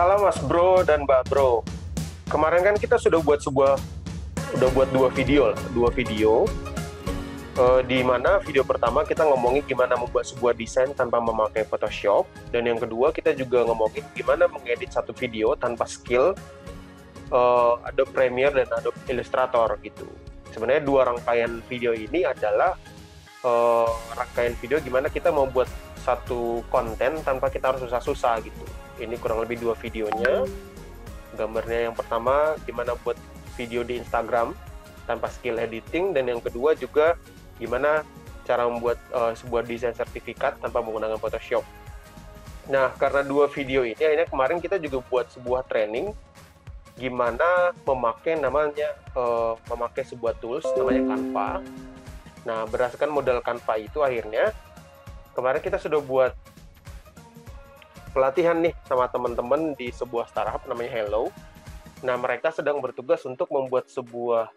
Salam Mas Bro dan Mbak Bro. Kemarin kan kita udah buat dua video. Di mana video pertama kita ngomongin gimana membuat sebuah desain tanpa memakai Photoshop, dan yang kedua kita juga ngomongin gimana mengedit satu video tanpa skill Adobe Premiere dan Adobe Illustrator gitu. Sebenarnya dua rangkaian video ini adalah rangkaian video gimana kita mau buat satu konten tanpa kita harus susah-susah gitu. Ini kurang lebih dua videonya. Gambarnya yang pertama gimana buat video di Instagram tanpa skill editing, dan yang kedua juga gimana cara membuat sebuah desain sertifikat tanpa menggunakan Photoshop. Nah, karena dua video ini akhirnya kemarin kita juga buat sebuah training gimana memakai sebuah tools namanya Canva. Nah, berdasarkan modal Canva itu akhirnya kemarin kita sudah buat pelatihan nih sama teman-teman di sebuah startup namanya Hello. Nah, mereka sedang bertugas untuk membuat sebuah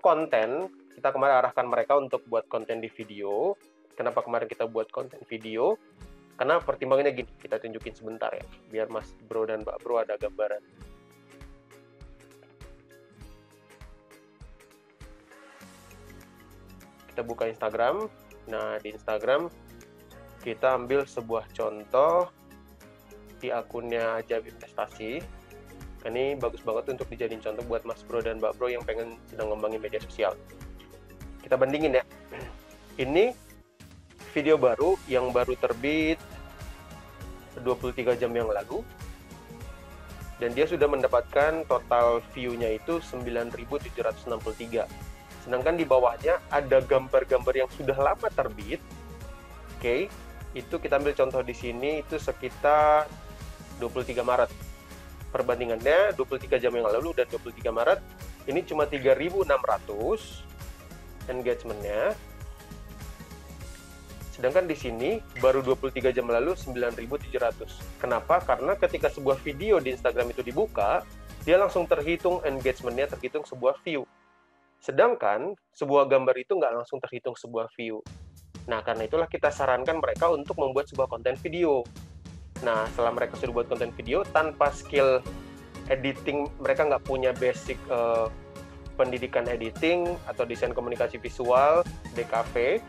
konten. Kita kemarin arahkan mereka untuk buat konten di video. Kenapa kemarin kita buat konten video? Karena pertimbangannya gini, kita tunjukin sebentar ya, biar Mas Bro dan Mbak Bro ada gambaran. Kita buka Instagram. Nah, di Instagram kita ambil sebuah contoh di akunnya Ajaib Investasi. Ini bagus banget untuk dijadiin contoh buat Mas Bro dan Mbak Bro yang pengen sedang ngembangin media sosial. Kita bandingin ya. Ini video baru yang baru terbit 23 jam yang lalu. Dan dia sudah mendapatkan total view-nya itu 9.763. Sedangkan di bawahnya ada gambar-gambar yang sudah lama terbit. Oke, itu kita ambil contoh di sini itu sekitar 23 Maret. Perbandingannya 23 jam yang lalu dan 23 Maret ini cuma 3.600 engagement-nya. Sedangkan di sini baru 23 jam lalu 9.700. Kenapa? Karena ketika sebuah video di Instagram itu dibuka, dia langsung terhitung engagement-nya, terhitung sebuah view. Sedangkan sebuah gambar itu nggak langsung terhitung sebuah view. Nah, karena itulah kita sarankan mereka untuk membuat sebuah konten video. Nah, setelah mereka sudah buat konten video tanpa skill editing, mereka nggak punya basic pendidikan editing atau desain komunikasi visual, DKV.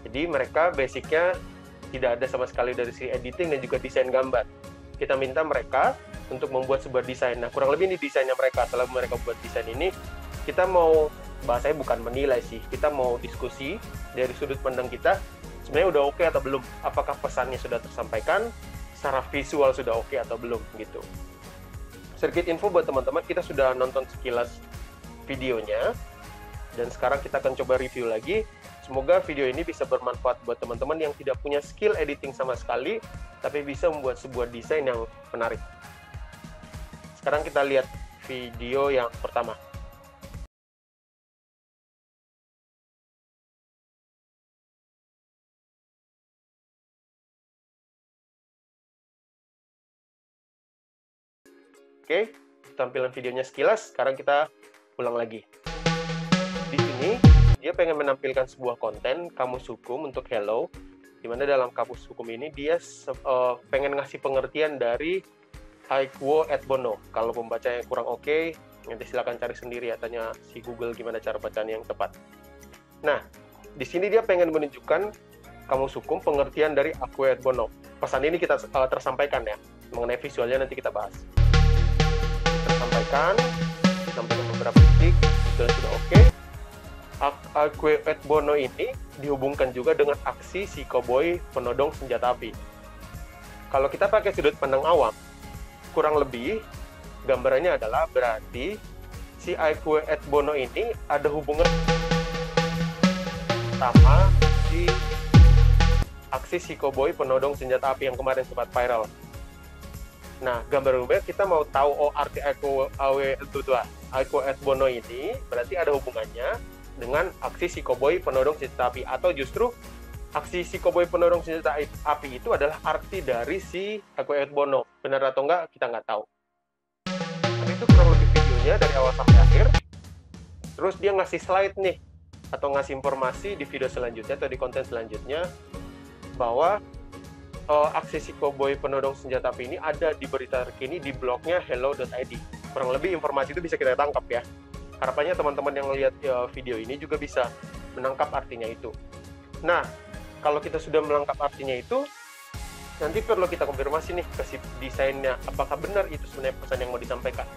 Jadi mereka basicnya tidak ada sama sekali dari sisi editing dan juga desain gambar. Kita minta mereka untuk membuat sebuah desain. Nah, kurang lebih ini desainnya mereka. Setelah mereka buat desain ini, kita mau, bahasanya bukan menilai sih, kita mau diskusi dari sudut pandang kita, sebenarnya udah oke atau belum, apakah pesannya sudah tersampaikan, secara visual sudah oke atau belum gitu. Sedikit info buat teman-teman, kita sudah nonton sekilas videonya dan sekarang kita akan coba review lagi. Semoga video ini bisa bermanfaat buat teman-teman yang tidak punya skill editing sama sekali tapi bisa membuat sebuah desain yang menarik. Sekarang kita lihat video yang pertama. Oke, tampilan videonya sekilas. Sekarang kita ulang lagi. Di sini, dia pengen menampilkan sebuah konten kamus hukum untuk Hello, di mana dalam kamus hukum ini dia pengen ngasih pengertian dari Aequo et Bono. Kalau pembacanya kurang oke, nanti silakan cari sendiri ya, tanya si Google gimana cara bacanya yang tepat. Nah, di sini dia pengen menunjukkan kamus hukum pengertian dari Aequo et Bono. Pesan ini kita tersampaikan ya, mengenai visualnya nanti kita bahas. Sampaikan sampai beberapa detik sudah oke. Aequo et Bono ini dihubungkan juga dengan aksi si koboi penodong senjata api. Kalau kita pakai sudut pandang awam, kurang lebih gambarannya adalah berarti si Aequo et Bono ini ada hubungan sama si aksi si koboi penodong senjata api yang kemarin sempat viral. Nah, gambar-gambar kita mau tahu arti Aequo et Bono ini berarti ada hubungannya dengan aksi si koboi penodong senjata api, atau justru aksi si koboi penodong senjata api itu adalah arti dari si Aequo et Bono. Benar atau enggak kita nggak tahu. Tapi itu kurang lebih videonya dari awal sampai akhir. Terus dia ngasih slide nih atau ngasih informasi di video selanjutnya atau di konten selanjutnya bahwa aksi si koboi penodong senjata api ini ada di berita terkini di blognya hello.id. Kurang lebih informasi itu bisa kita tangkap ya. Harapannya teman-teman yang lihat video ini juga bisa menangkap artinya itu. Nah, kalau kita sudah menangkap artinya itu, nanti perlu kita konfirmasi nih ke si desainnya, apakah benar itu sebenarnya pesan yang mau disampaikan.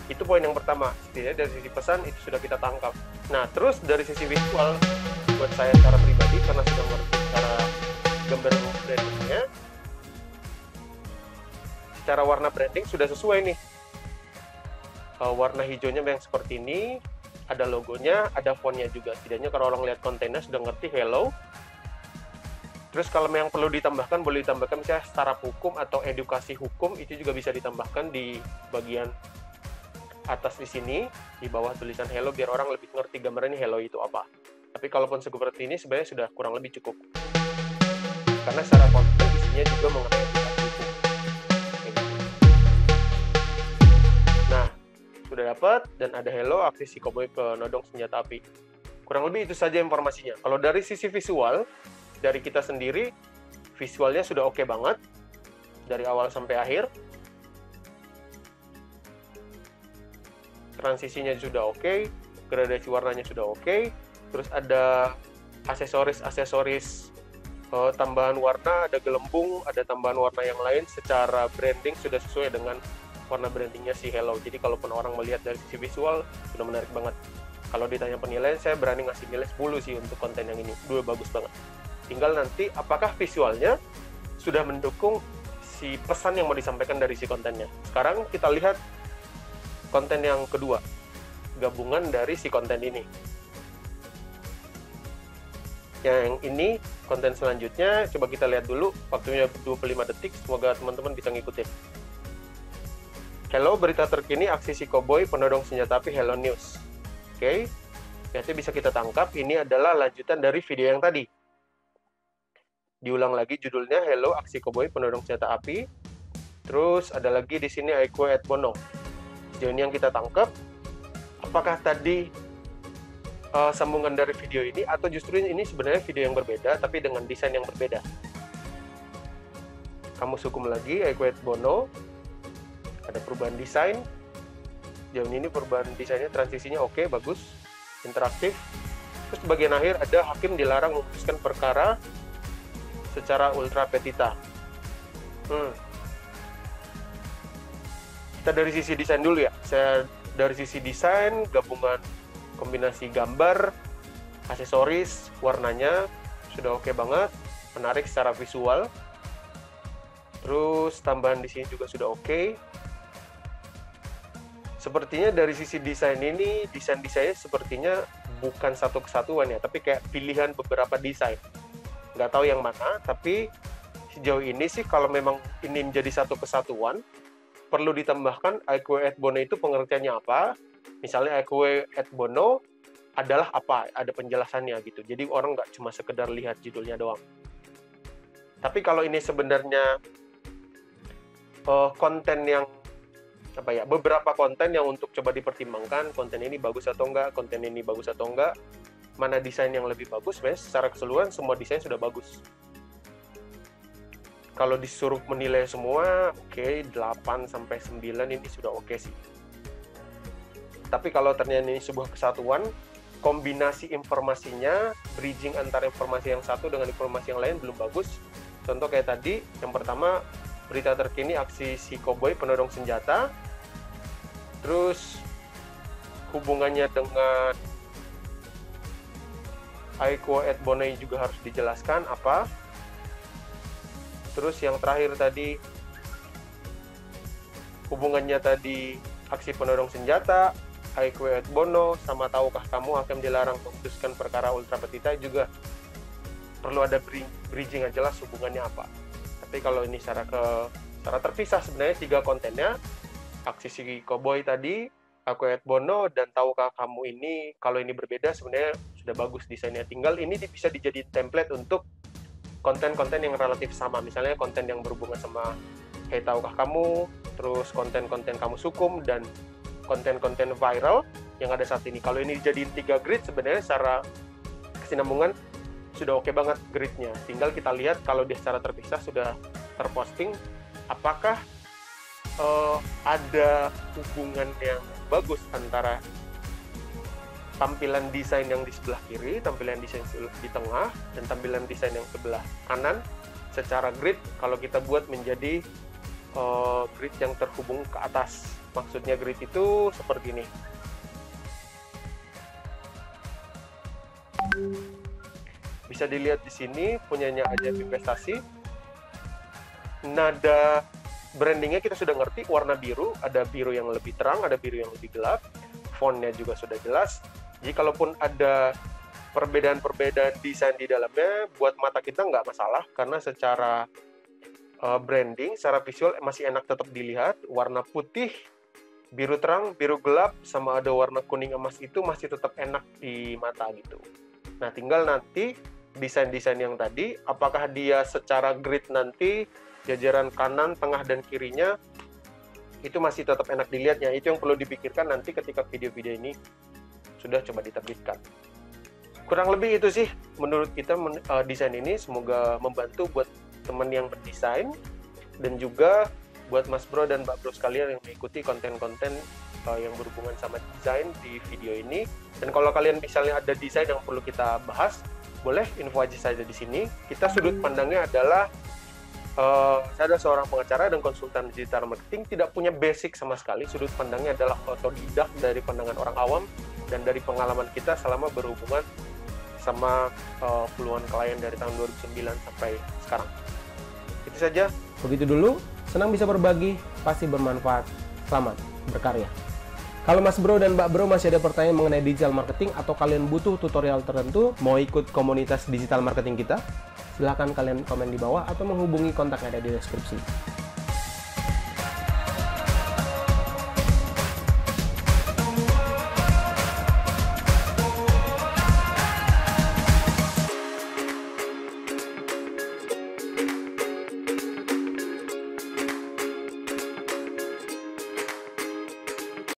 Itu poin yang pertama. Setidaknya dari sisi pesan itu sudah kita tangkap. Nah, terus dari sisi visual, buat saya secara pribadi, karena sudah mengerti cara gambar brandingnya, secara warna branding sudah sesuai nih. Warna hijaunya yang seperti ini, ada logonya, ada fontnya juga. Setidaknya kalau orang lihat kontennya sudah ngerti hello. Terus kalau yang perlu ditambahkan, boleh ditambahkan misalnya startup hukum atau edukasi hukum, itu juga bisa ditambahkan di bagian atas di sini, di bawah tulisan hello, biar orang lebih ngerti gambarannya hello itu apa. Tapi kalaupun seperti ini sebenarnya sudah kurang lebih cukup. Karena secara konten isinya juga mengenai edukasi hukum. Nah, sudah dapat dan ada hello aksi si koboi penodong senjata api. Kurang lebih itu saja informasinya. Kalau dari sisi visual, dari kita sendiri, visualnya sudah oke banget dari awal sampai akhir. Transisinya sudah oke, gradasi warnanya sudah oke. Terus ada aksesoris tambahan warna, ada gelembung, ada tambahan warna yang lain. Secara branding sudah sesuai dengan warna brandingnya si hello. Jadi kalaupun orang melihat dari sisi visual sudah menarik banget. Kalau ditanya penilaian, saya berani ngasih nilai 10 sih untuk konten yang ini. 2 bagus banget. Tinggal nanti apakah visualnya sudah mendukung si pesan yang mau disampaikan dari si kontennya. Sekarang kita lihat konten yang kedua, gabungan dari si konten ini. Yang ini konten selanjutnya, coba kita lihat dulu, waktunya 25 detik, semoga teman-teman bisa ngikutin. Hello, berita terkini aksi si koboi penodong senjata api Hello News. Oke, nanti bisa kita tangkap, ini adalah lanjutan dari video yang tadi. Diulang lagi judulnya Hello aksi koboi penodong senjata api. Terus ada lagi di sini Aiko et Bono. Sejauh ini yang kita tangkap, apakah tadi sambungan dari video ini atau justru ini sebenarnya video yang berbeda tapi dengan desain yang berbeda. Kamus hukum lagi Aiko et Bono. Ada perubahan desain. Sejauh ini perubahan desainnya, transisinya oke, bagus, interaktif. Terus di bagian akhir ada hakim dilarang memutuskan perkara secara ultra petita. Kita dari sisi desain dulu ya. Saya dari sisi desain, gabungan kombinasi gambar, aksesoris, warnanya sudah oke banget, menarik secara visual. Terus tambahan di sini juga sudah oke. Sepertinya dari sisi desain ini, desainnya sepertinya bukan satu kesatuan ya, tapi kayak pilihan beberapa desain. Nggak tahu yang mana, tapi sejauh ini sih kalau memang ini menjadi satu kesatuan, perlu ditambahkan Aiko et Bono itu pengertiannya apa. Misalnya Aiko et Bono adalah apa, ada penjelasannya gitu. Jadi orang nggak cuma sekedar lihat judulnya doang. Tapi kalau ini sebenarnya konten yang beberapa konten yang untuk coba dipertimbangkan, konten ini bagus atau enggak, konten ini bagus atau enggak, mana desain yang lebih bagus, secara keseluruhan semua desain sudah bagus. Kalau disuruh menilai semua, oke, 8-9 ini sudah oke sih. Tapi kalau ternyata ini sebuah kesatuan, kombinasi informasinya, bridging antara informasi yang satu dengan informasi yang lain belum bagus. Contoh kayak tadi, yang pertama, berita terkini aksi si koboi penodong senjata, terus hubungannya dengan Aiko et Bono juga harus dijelaskan apa. Terus yang terakhir tadi, hubungannya tadi aksi penodong senjata, Aiko et Bono, sama tahukah kamu hakim dilarang memutuskan perkara ultra petita, juga perlu ada bridging yang jelas hubungannya apa. Tapi kalau ini secara terpisah sebenarnya 3 kontennya, aksi si koboi tadi, Aiko et Bono, dan tahukah kamu ini, kalau ini berbeda sebenarnya sudah bagus desainnya. Tinggal ini bisa dijadiin template untuk konten-konten yang relatif sama. Misalnya konten yang berhubungan sama Hey tahukah kamu, terus konten-konten kamu hukum, dan konten-konten viral yang ada saat ini. Kalau ini dijadiin 3 grid sebenarnya secara kesinambungan sudah oke banget gridnya. Tinggal kita lihat kalau dia secara terpisah sudah terposting, apakah ada hubungan yang bagus antara tampilan desain yang di sebelah kiri, tampilan desain di tengah, dan tampilan desain yang sebelah kanan secara grid kalau kita buat menjadi grid yang terhubung ke atas. Maksudnya grid itu seperti ini. Bisa dilihat di sini punyanya Ajaib Investasi. Nada brandingnya kita sudah ngerti, warna biru, ada biru yang lebih terang, ada biru yang lebih gelap, fontnya juga sudah jelas. Jadi kalaupun ada perbedaan-perbedaan desain di dalamnya, buat mata kita nggak masalah, karena secara branding, secara visual masih enak tetap dilihat. Warna putih, biru terang, biru gelap, sama ada warna kuning emas itu masih tetap enak di mata gitu. Nah, tinggal nanti desain-desain yang tadi, apakah dia secara grid nanti jajaran kanan, tengah, dan kirinya itu masih tetap enak dilihatnya. Itu yang perlu dipikirkan nanti ketika video-video ini sudah coba diterbitkan. Kurang lebih itu sih menurut kita desain ini. Semoga membantu buat teman yang berdesain, dan juga buat Mas Bro dan Mbak Bro sekalian yang mengikuti konten-konten yang berhubungan sama desain di video ini. Dan kalau kalian misalnya ada desain yang perlu kita bahas, boleh info aja saja di sini. Kita sudut pandangnya adalah saya adalah seorang pengacara dan konsultan digital marketing, tidak punya basic sama sekali. Sudut pandangnya adalah otodidak dari pandangan orang awam dan dari pengalaman kita selama berhubungan sama puluhan klien dari tahun 2009 sampai sekarang. Itu saja. Begitu dulu, senang bisa berbagi, pasti bermanfaat. Selamat berkarya. Kalau Mas Bro dan Mbak Bro masih ada pertanyaan mengenai digital marketing atau kalian butuh tutorial tertentu, mau ikut komunitas digital marketing kita, silahkan kalian komen di bawah atau menghubungi kontak yang ada di deskripsi.